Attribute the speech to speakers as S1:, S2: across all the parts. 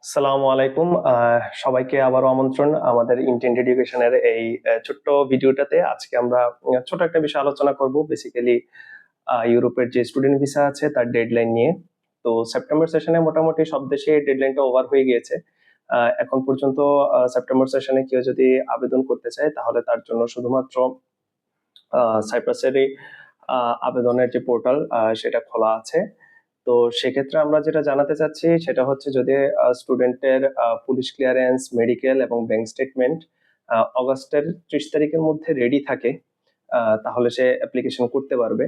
S1: আসসালামু আলাইকুম। সবাইকে আবারও আমন্ত্রণ আমাদের ইন্টেন্ট এডুকেশনের এই ছোট্ট ভিডিওটাতে। আজকে আমরা ছোট একটা বিষয় আলোচনা করব। বেসিক্যালি ইউরোপের যে স্টুডেন্ট ভিসা আছে তার ডেডলাইন নিয়ে। তো সেপ্টেম্বর সেশনে মোটামুটি সব দেশে ডেডলাইনটা ওভার হয়ে গিয়েছে। এখন পর্যন্ত সেপ্টেম্বর সেশনে কেউ যদি আবেদন করতে চায় তাহলে তার জন্য শুধুমাত্র সাইপ্রাসেরই আবেদনের যে পোর্টাল সেটা খোলা আছে। তো সেক্ষেত্রে আমরা যেটা জানাতে চাচ্ছি সেটা হচ্ছে যদি স্টুডেন্টের পুলিশ ক্লিয়ারেন্স, মেডিকেল এবং ব্যাংক স্টেটমেন্ট অগস্টের 30 তারিখের মধ্যে রেডি থাকে, তাহলে সে অ্যাপ্লিকেশন করতে পারবে।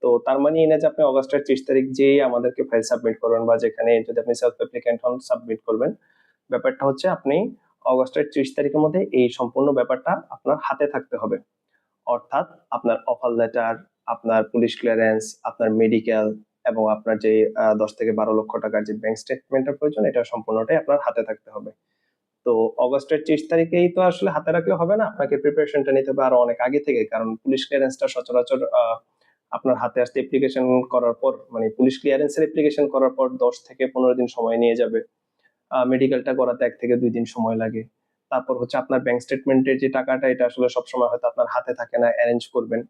S1: তো তার মানে এই না যে আপনি অগস্টের 30 তারিখ যেই আমাদেরকে ফাইল সাবমিট করবেন বা যেখানে যদি আপনি সেলফ অ্যাপ্লিকেন্ট হন সাবমিট করবেন। ব্যাপারটা হচ্ছে আপনি অগস্টের 30 তারিখের মধ্যে এই সম্পূর্ণ ব্যাপারটা আপনার হাতে থাকতে হবে। অর্থাৎ আপনার অফার লেটার, আপনার পুলিশ ক্লিয়ারেন্স, আপনার মেডিকেল এবং আপনার যে 10 থেকে 12 লক্ষ টাকার যে ব্যাংক স্টেটমেন্টের প্রয়োজন, এটা সম্পূর্ণটাই আপনার হাতে থাকতে হবে। তো অগস্টের 30 তারিখেই তো আসলে হাতে রাখলে হবে না, আপনাকে প্রিপারেশনটা নিতে হবে আরো অনেক আগে থেকে। কারণ পুলিশ ক্লিয়ারেন্সটা সচরাচর আপনার হাতে আসতে অ্যাপ্লিকেশন করার পর, মানে পুলিশ ক্লিয়ারেন্সের অ্যাপ্লিকেশন করার পর 10 থেকে 15 দিন সময় নিয়ে যাবে। মেডিকেলটা করাতে 1 থেকে 2 দিন সময় লাগে। তারপর হচ্ছে আপনার ব্যাংক স্টেটমেন্টের যে টাকাটা, এটা আসলে সবসময় হয়তো আপনার হাতে থাকে না, অ্যারেঞ্জ করবেন।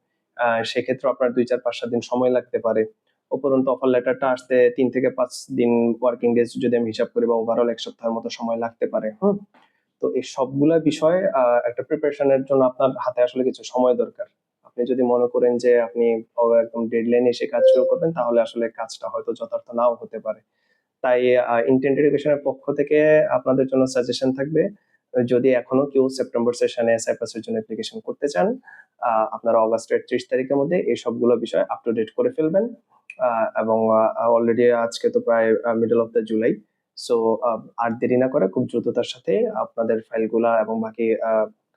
S1: সেক্ষেত্রে আপনার 2, 4, 5, 7 দিন সময় লাগতে পারে। উপরন্তু অফার লেটারটা আসতে 3 থেকে 5 দিন ওয়ার্কিং ডেজ যদি আমি হিসাব করি, বা ওভারঅল 1 সপ্তাহের মতো সময় লাগতে পারে। তো এই সবগুলা বিষয় একটা প্রিপারেশনের জন্য আপনার হাতে আসলে কিছু সময় দরকার। আপনি যদি মনে করেন যে আপনি একদম ডেডলাইনে এসে কাজ শুরু করবেন, তাহলে আসলে কাজটা হয়তো যথার্থ নাও হতে পারে। তাই ইন্টেন্ট এডুকেশনের পক্ষ থেকে আপনাদের জন্য সাজেশন থাকবে, যদি এখনো কেউ সেপ্টেম্বর সেশনে সাইপ্রাসের জন্য অ্যাপ্লিকেশন করতে চান, আপনারা অগাস্টের 30 তারিখের মধ্যে এই সবগুলো বিষয় আপ টু ডেট করে ফেলবেন। এবং অলরেডি আজকে তো প্রায় middle of the July. So আর দেরি না করে খুব দ্রুততার সাথে আপনাদের ফাইলগুলা এবং বাকি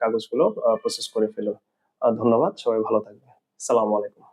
S1: কাগজগুলো প্রসেস করে ফেলুন। ধন্যবাদ, সবাই ভালো থাকবেন। আসসালামু আলাইকুম।